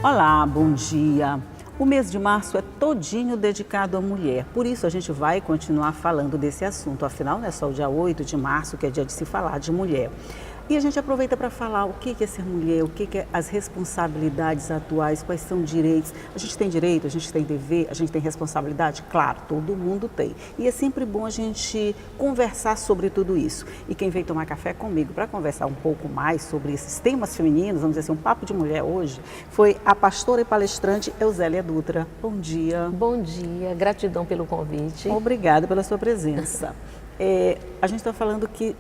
Olá, bom dia. O mês de março é todinho dedicado à mulher, por isso a gente vai continuar falando desse assunto. Afinal, não é só o dia 8 de março que é dia de se falar de mulher. E a gente aproveita para falar o que é ser mulher, o que é as responsabilidades atuais, quais são os direitos. A gente tem direito, a gente tem dever, a gente tem responsabilidade? Claro, todo mundo tem. E é sempre bom a gente conversar sobre tudo isso. E quem veio tomar café comigo para conversar um pouco mais sobre esses temas femininos, vamos dizer assim, um papo de mulher hoje, foi a pastora e palestrante Euzélia Dutra. Bom dia. Bom dia, gratidão pelo convite. Obrigada pela sua presença. A gente está falando que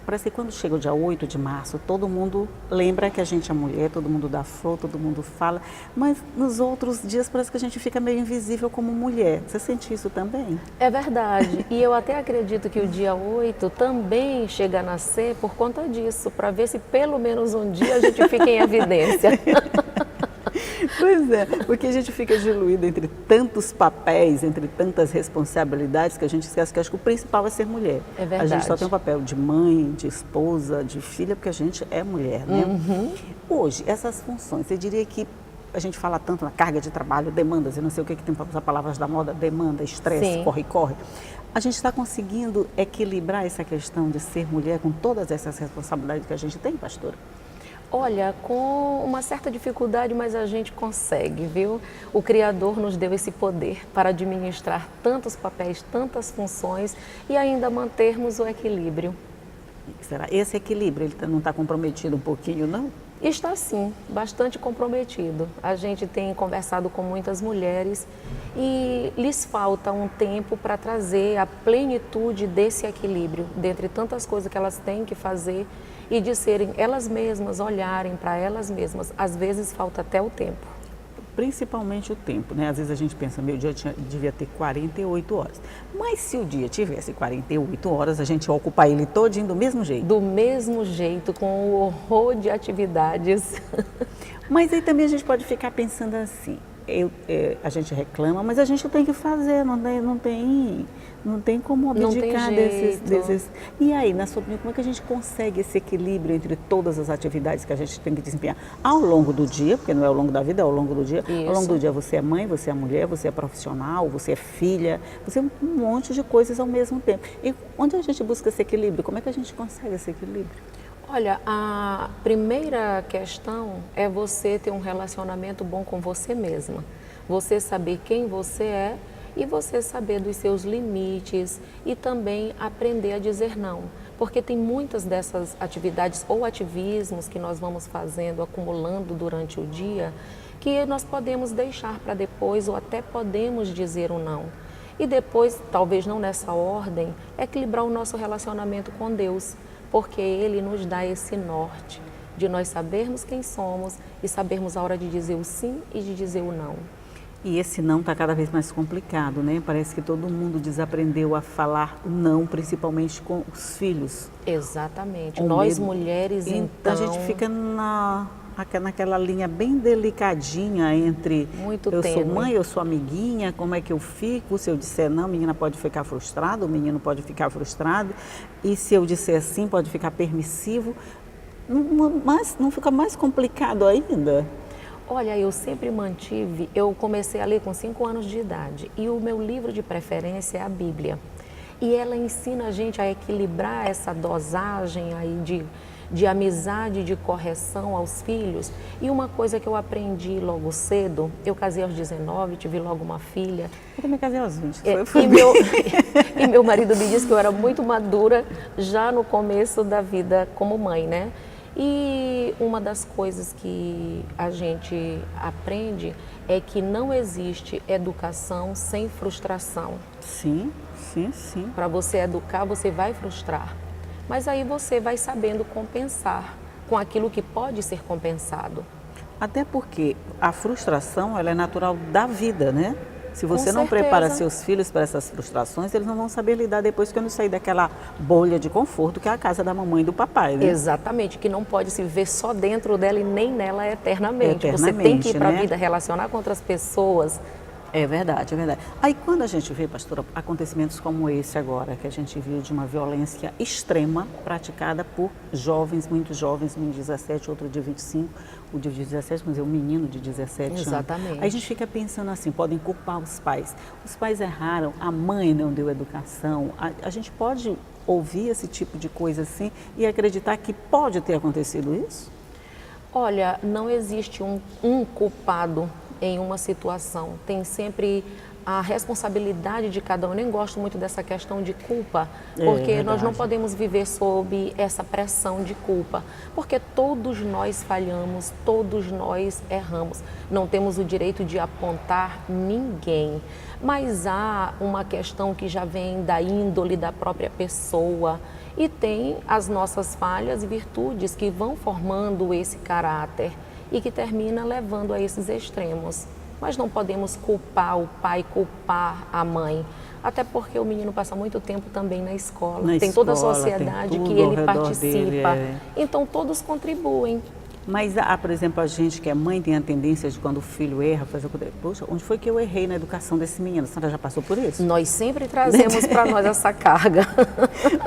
parece que quando chega o dia 8 de março, todo mundo lembra que a gente é mulher, todo mundo dá flor, todo mundo fala, mas nos outros dias parece que a gente fica meio invisível como mulher. Você sente isso também? É verdade, e eu até acredito que o dia 8 também chega a nascer por conta disso, para ver se pelo menos um dia a gente fica em evidência. Pois é, porque a gente fica diluída entre tantos papéis, entre tantas responsabilidades, que a gente esquece que acho que o principal é ser mulher. É verdade. A gente só tem o papel de mãe, de esposa, de filha, porque a gente é mulher, né? Uhum. Hoje, essas funções, você diria que a gente fala tanto na carga de trabalho, demandas, eu não sei o que tem para usar palavras da moda, demanda, estresse, corre-corre. A gente está conseguindo equilibrar essa questão de ser mulher com todas essas responsabilidades que a gente tem, pastora? Olha, com uma certa dificuldade, mas a gente consegue, viu? O Criador nos deu esse poder para administrar tantos papéis, tantas funções e ainda mantermos o equilíbrio. Será? Esse equilíbrio, ele não está comprometido um pouquinho, não? Está sim, bastante comprometido. A gente tem conversado com muitas mulheres e lhes falta um tempo para trazer a plenitude desse equilíbrio, dentre tantas coisas que elas têm que fazer e de serem elas mesmas, olharem para elas mesmas. Às vezes falta até o tempo. Principalmente o tempo, né? Às vezes a gente pensa, meu dia devia ter 48 horas. Mas se o dia tivesse 48 horas, a gente ocupa ele todinho do mesmo jeito. Do mesmo jeito, com o horror de atividades. Mas aí também a gente pode ficar pensando assim, a gente reclama, mas a gente tem que fazer, não tem como abdicar desses. E aí, na sua opinião, como é que a gente consegue esse equilíbrio entre todas as atividades que a gente tem que desempenhar ao longo do dia, porque não é ao longo da vida, é ao longo do dia. Isso. Ao longo do dia você é mãe, você é mulher, você é profissional, você é filha, você é um monte de coisas ao mesmo tempo. E onde a gente busca esse equilíbrio? Como é que a gente consegue esse equilíbrio? Olha, a primeira questão é você ter um relacionamento bom com você mesma. Você saber quem você é e você saber dos seus limites e também aprender a dizer não. Porque tem muitas dessas atividades ou ativismos que nós vamos fazendo, acumulando durante o dia, que nós podemos deixar para depois ou até podemos dizer um não. E depois, talvez não nessa ordem, equilibrar o nosso relacionamento com Deus. Porque Ele nos dá esse norte de nós sabermos quem somos e sabermos a hora de dizer o sim e de dizer o não. E esse não está cada vez mais complicado, né? Parece que todo mundo desaprendeu a falar não, principalmente com os filhos. Exatamente. Nós mulheres, então... A gente fica naquela linha bem delicadinha entre eu sou mãe, eu sou amiguinha, como é que eu fico? Se eu disser não, a menina pode ficar frustrada, o menino pode ficar frustrado. E se eu disser sim, pode ficar permissivo. Mas não fica mais complicado ainda? Olha, eu sempre eu comecei a ler com 5 anos de idade e o meu livro de preferência é a Bíblia. E ela ensina a gente a equilibrar essa dosagem aí de amizade, de correção aos filhos. E uma coisa que eu aprendi logo cedo, eu casei aos 19, tive logo uma filha. Eu também casei aos 20. E meu marido me disse que eu era muito madura já no começo da vida como mãe, né? E uma das coisas que a gente aprende é que não existe educação sem frustração. Sim. Para você educar, você vai frustrar. Mas aí você vai sabendo compensar com aquilo que pode ser compensado. Até porque a frustração, ela é natural da vida, né? Se você não prepara seus filhos para essas frustrações, eles não vão saber lidar depois que eu não sair daquela bolha de conforto que é a casa da mamãe e do papai, né? Exatamente, que não pode se ver só dentro dela e nem nela eternamente. Você tem que ir para a vida, relacionar com outras pessoas, É verdade, é verdade. Aí quando a gente vê, pastora, acontecimentos como esse agora, que a gente viu de uma violência extrema praticada por jovens, muito jovens, um de 17, outro de 25, o de 17, mas é um menino de 17 anos. Exatamente. Aí a gente fica pensando assim, podem culpar os pais. Os pais erraram, a mãe não deu educação. A gente pode ouvir esse tipo de coisa assim e acreditar que pode ter acontecido isso? Olha, não existe um culpado em uma situação. Tem sempre a responsabilidade de cada um. Eu nem gosto muito dessa questão de culpa, porque nós não podemos viver sob essa pressão de culpa, porque todos nós falhamos, todos nós erramos. Não temos o direito de apontar ninguém, mas há uma questão que já vem da índole da própria pessoa e tem as nossas falhas e virtudes que vão formando esse caráter e que termina levando a esses extremos. Mas não podemos culpar o pai, culpar a mãe, até porque o menino passa muito tempo também na escola, tem toda a sociedade que ele participa, então todos contribuem. Mas, por exemplo, a gente que é mãe tem a tendência de quando o filho erra, fazer, poxa, onde foi que eu errei na educação desse menino? A senhora já passou por isso? Nós sempre trazemos para nós essa carga.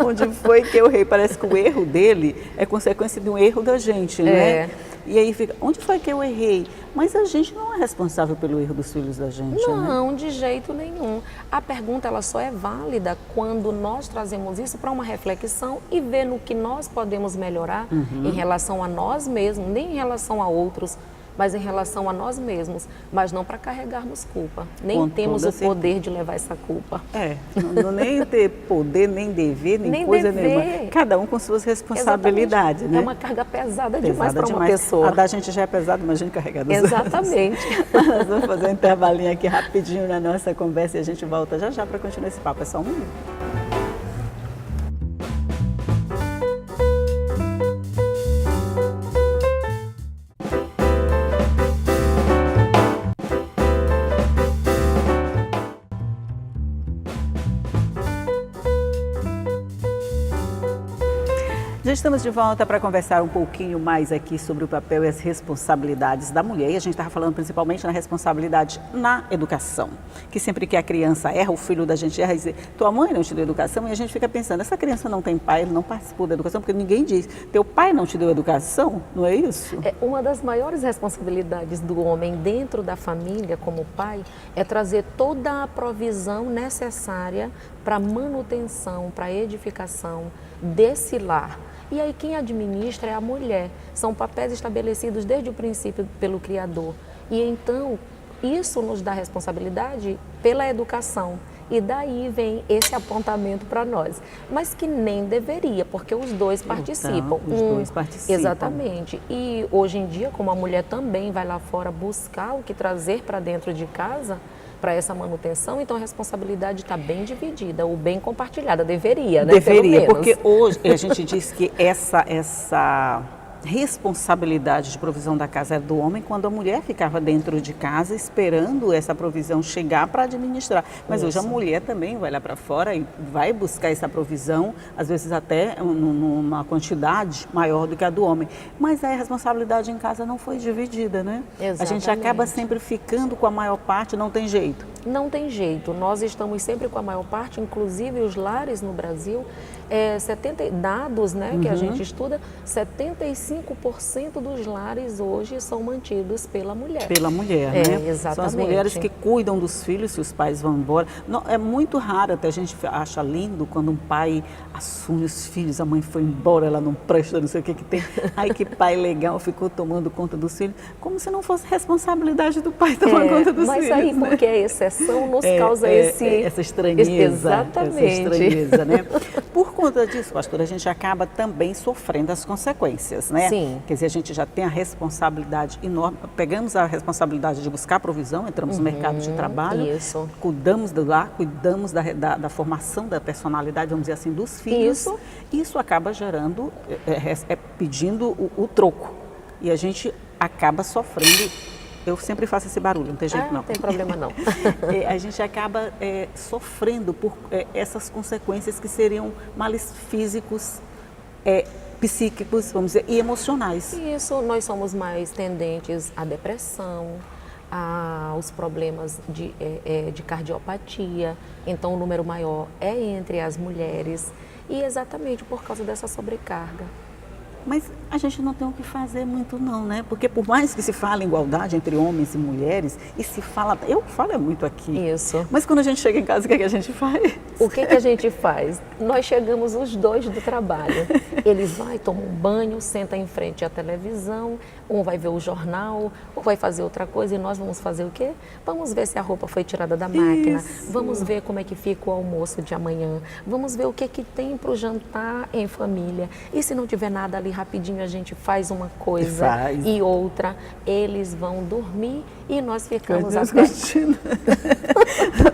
Onde foi que eu errei? Parece que o erro dele é consequência de um erro da gente, né? E aí fica, onde foi que eu errei? Mas a gente não é responsável pelo erro dos filhos da gente, não, né? De jeito nenhum. A pergunta ela só é válida quando nós trazemos isso para uma reflexão e ver no que nós podemos melhorar em relação a nós mesmos, nem em relação a outros, mas em relação a nós mesmos, mas não para carregarmos culpa. Nem temos o poder de levar essa culpa. Não nem ter poder, nem dever, nem coisa nenhuma. Cada um com suas responsabilidades, né? É uma carga pesada demais para uma pessoa. A da gente já é pesada, imagina carregar dos Exatamente. Nós vamos fazer um intervalinho aqui rapidinho na nossa conversa e a gente volta já para continuar esse papo. É só um minuto. Já estamos de volta para conversar um pouquinho mais aqui sobre o papel e as responsabilidades da mulher. E a gente estava falando principalmente na responsabilidade na educação. Que sempre que a criança erra, o filho da gente erra e diz, tua mãe não te deu educação, e a gente fica pensando, essa criança não tem pai, ele não participou da educação, porque ninguém diz, teu pai não te deu educação, não é isso? Uma das maiores responsabilidades do homem dentro da família, como pai, é trazer toda a provisão necessária para a manutenção, para a edificação desse lar. E aí quem administra é a mulher. São papéis estabelecidos desde o princípio pelo Criador. E então isso nos dá responsabilidade pela educação. E daí vem esse apontamento para nós. Mas que nem deveria, porque os dois participam. Os dois participam. Exatamente. E hoje em dia, como a mulher também vai lá fora buscar o que trazer para dentro de casa, para essa manutenção, então a responsabilidade está bem dividida, ou bem compartilhada, deveria, né? Deveria, porque hoje a gente diz que essa responsabilidade de provisão da casa era do homem, quando a mulher ficava dentro de casa esperando essa provisão chegar para administrar. Mas hoje a mulher também vai lá para fora e vai buscar essa provisão, às vezes até numa quantidade maior do que a do homem. Mas aí a responsabilidade em casa não foi dividida, né? Exatamente. A gente acaba sempre ficando com a maior parte, não tem jeito. Não tem jeito, nós estamos sempre com a maior parte, inclusive os lares no Brasil, dados, né, que a gente estuda, 75% dos lares hoje são mantidos pela mulher. Pela mulher, né? Exatamente. São as mulheres que cuidam dos filhos se os pais vão embora. Não, é muito raro, até a gente acha lindo quando um pai assume os filhos, a mãe foi embora, ela não presta, não sei o que tem. Ai, que pai legal, ficou tomando conta dos filhos, como se não fosse responsabilidade do pai tomar conta dos filhos. Mas aí, né? Porque a exceção nos causa essa estranheza. Exatamente. Essa estranheza, né? Por conta disso, pastora, a gente acaba também sofrendo as consequências, né? Sim. Quer dizer, a gente já tem a responsabilidade enorme, pegamos a responsabilidade de buscar provisão, entramos no mercado de trabalho, cuidamos do lar, cuidamos da formação da personalidade, vamos dizer assim, dos filhos. Isso acaba gerando, pedindo o troco. E a gente acaba sofrendo. Eu sempre faço esse barulho, não tem jeito não. Não tem problema não. A gente acaba sofrendo por essas consequências que seriam males físicos, psíquicos, vamos dizer, e emocionais. Isso, nós somos mais tendentes à depressão, os problemas de cardiopatia. Então, o número maior é entre as mulheres e exatamente por causa dessa sobrecarga. Mas a gente não tem o que fazer muito não, né? Porque por mais que se fale em igualdade entre homens e mulheres, e se fala, eu falo muito aqui. Isso. Mas quando a gente chega em casa, o que é que a gente faz? O que a gente faz? Nós chegamos os dois do trabalho. Eles vão, tomam um banho, sentam em frente à televisão, um vai ver o jornal, ou vai fazer outra coisa, e nós vamos fazer o quê? Vamos ver se a roupa foi tirada da máquina, vamos ver como é que fica o almoço de amanhã, vamos ver o que tem para o jantar em família. E se não tiver nada ali, rapidinho a gente faz uma coisa e outra. Eles vão dormir e nós ficamos nós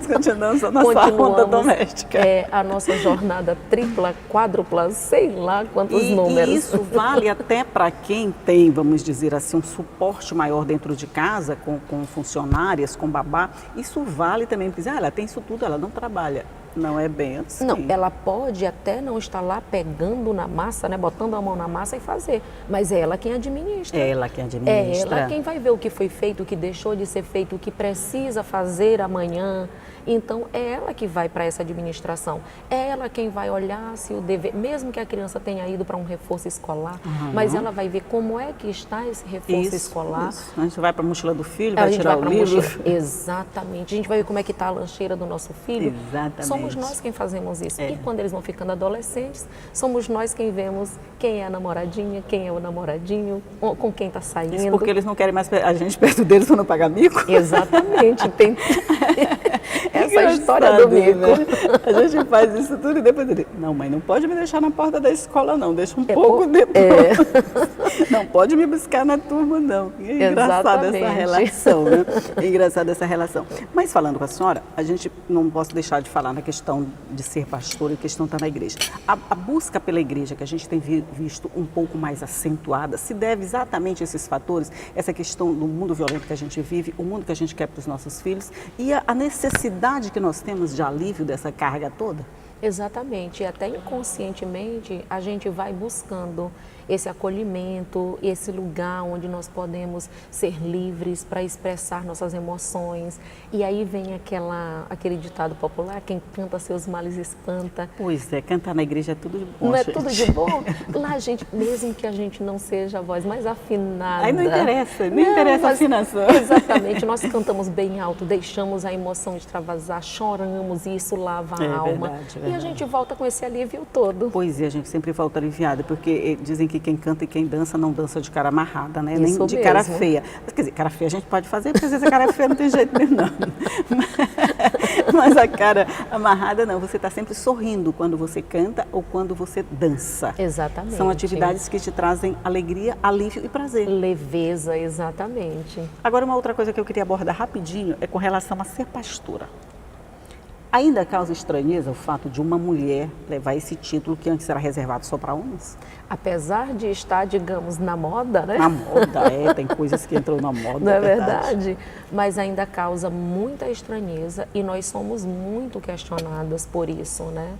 continuamos a nossa ronda doméstica. A nossa jornada tripla, quádrupla, sei lá quantos números. E isso vale até para quem tem, vamos dizer assim, um suporte maior dentro de casa, com funcionárias, com babá. Isso vale também, porque ela tem isso tudo, ela não trabalha. Não é bem assim. Não, ela pode até não estar lá pegando na massa, né, botando a mão na massa e fazer, mas é ela quem administra. É ela quem administra. É ela quem vai ver o que foi feito, o que deixou de ser feito, o que precisa fazer amanhã. Então, é ela que vai para essa administração. É ela quem vai olhar se o dever, mesmo que a criança tenha ido para um reforço escolar, mas ela vai ver como é que está esse reforço escolar. Isso. A gente vai para a mochila do filho, vai tirar o livro. Exatamente. A gente vai ver como é que está a lancheira do nosso filho. Exatamente. Somos nós quem fazemos isso. E quando eles vão ficando adolescentes, somos nós quem vemos quem é a namoradinha, quem é o namoradinho, com quem está saindo. Isso porque eles não querem mais a gente perto deles para não pagar mico? Exatamente. Tem essa história do mico. Né? A gente faz isso tudo e depois ele, não, mãe, não pode me deixar na porta da escola não, deixa um pouco depois. Não pode me buscar na turma não. É engraçada essa relação, né? É engraçada essa relação. Mas falando com a senhora, a gente não posso deixar de falar na questão de ser pastor e a questão está na igreja. A busca pela igreja que a gente tem visto um pouco mais acentuada se deve exatamente a esses fatores, essa questão do mundo violento que a gente vive, o mundo que a gente quer para os nossos filhos e a necessidade que nós temos de alívio dessa carga toda? Exatamente, e até inconscientemente a gente vai buscando esse acolhimento, esse lugar onde nós podemos ser livres para expressar nossas emoções. E aí vem aquele ditado popular, quem canta seus males espanta. Pois é, cantar na igreja é tudo de bom, não gente. É tudo de bom? Lá, gente, mesmo que a gente não seja a voz mais afinada. Aí não interessa, nem interessa a afinação. Exatamente, nós cantamos bem alto, deixamos a emoção extravasar, choramos e isso lava a alma. Verdade. E a gente volta com esse alívio todo. Pois é, a gente sempre volta aliviada, porque dizem que quem canta e quem dança não dança de cara amarrada, né? Nem de cara feia. Mas, quer dizer, cara feia a gente pode fazer, porque às vezes a cara feia não tem jeito mesmo, não. Mas a cara amarrada não, você está sempre sorrindo quando você canta ou quando você dança. Exatamente. São atividades que te trazem alegria, alívio e prazer. Leveza, exatamente. Agora, uma outra coisa que eu queria abordar rapidinho é com relação a ser pastora. Ainda causa estranheza o fato de uma mulher levar esse título que antes era reservado só para homens? Apesar de estar, digamos, na moda, né? Na moda, tem coisas que entram na moda. Não é verdade? Mas ainda causa muita estranheza e nós somos muito questionadas por isso, né?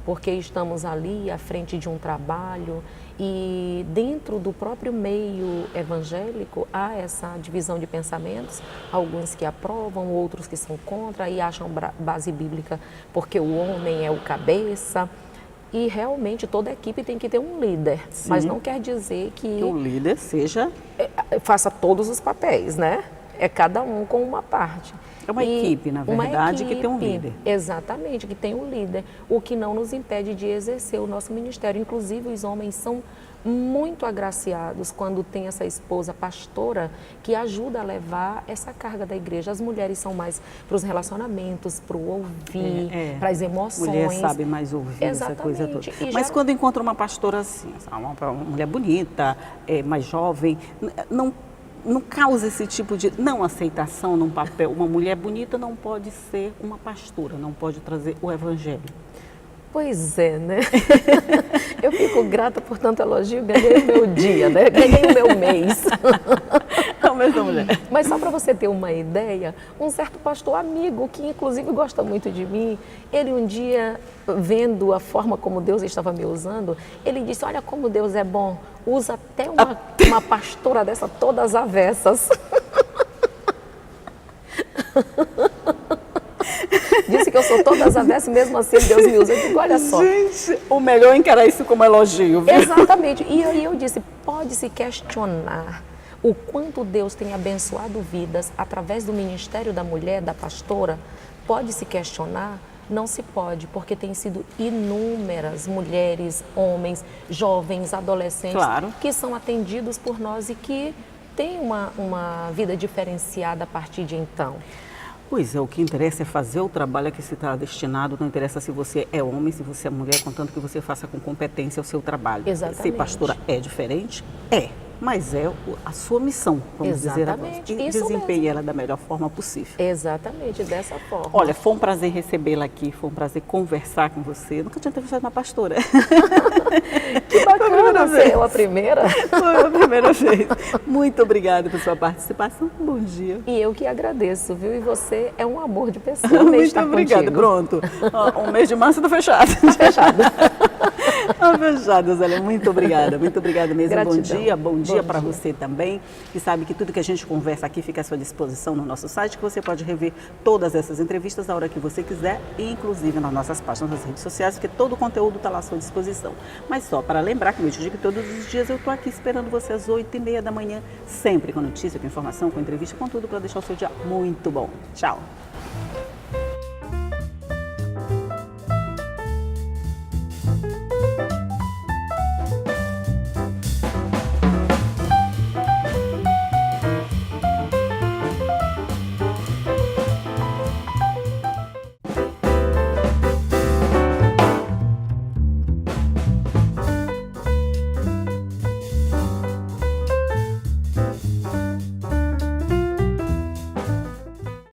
Porque estamos ali à frente de um trabalho e dentro do próprio meio evangélico há essa divisão de pensamentos, alguns que aprovam, outros que são contra e acham base bíblica porque o homem é o cabeça. E realmente toda equipe tem que ter um líder, sim, mas não quer dizer que o líder faça todos os papéis, né? É cada um com uma parte. É uma equipe, na verdade, que tem um líder. Exatamente, que tem um líder, o que não nos impede de exercer o nosso ministério. Inclusive, os homens são muito agraciados quando tem essa esposa pastora que ajuda a levar essa carga da igreja. As mulheres são mais para os relacionamentos, para o ouvir, para as emoções. Mulher sabe mais ouvir, exatamente, essa coisa toda. Mas quando encontra uma pastora assim, uma mulher bonita, mais jovem, não causa esse tipo de não aceitação num papel. Uma mulher bonita não pode ser uma pastora, não pode trazer o evangelho. Pois é, né? Eu fico grata por tanto elogio, ganhei o meu dia, né? Ganhei o meu mês. Não, mas não, mulher. Mas só para você ter uma ideia, um certo pastor amigo, que inclusive gosta muito de mim, ele um dia, vendo a forma como Deus estava me usando, ele disse, olha como Deus é bom, usa até uma pastora dessa todas avessas. Disse que eu sou todas avessas, mesmo assim Deus me usa. Eu digo, olha só. Gente, o melhor é encarar isso como elogio, viu? Exatamente. E aí eu disse, pode se questionar o quanto Deus tem abençoado vidas através do ministério da mulher, da pastora. Pode se questionar? Não se pode, porque tem sido inúmeras mulheres, homens, jovens, adolescentes, Claro, que são atendidos por nós e que têm uma vida diferenciada a partir de então. pois é, o que interessa é fazer o trabalho a que se está destinado, não interessa se você é homem, se você é mulher, contanto que você faça com competência o seu trabalho. Exatamente. Ser pastora é diferente? É, mas é a sua missão, vamos dizer agora. Exatamente, E isso desempenhe mesmo. ela da melhor forma possível. Exatamente, dessa forma. Olha, foi um prazer recebê-la aqui, foi um prazer conversar com você. Nunca tinha entrevistado uma pastora. Que bacana ser eu a primeira. Foi a primeira vez. Muito obrigada por sua participação. Bom dia. E eu que agradeço, viu? E você é um amor de pessoa. Amei Muito estar obrigada. contigo. Pronto. Ó, um mês de março está fechado. Fechado. Tá fechado, Zélia. Muito obrigada mesmo. Gratidão. Bom dia para dia. você também. E sabe que tudo que a gente conversa aqui fica à sua disposição no nosso site, que você pode rever todas essas entrevistas a hora que você quiser, e inclusive nas nossas páginas nas redes sociais, porque todo o conteúdo está lá à sua disposição. Mas só para lembrar, como eu te digo, que todos os dias eu estou aqui esperando você às 8h30 da manhã, sempre com notícia, com informação, com entrevista, com tudo para deixar o seu dia muito bom. Tchau.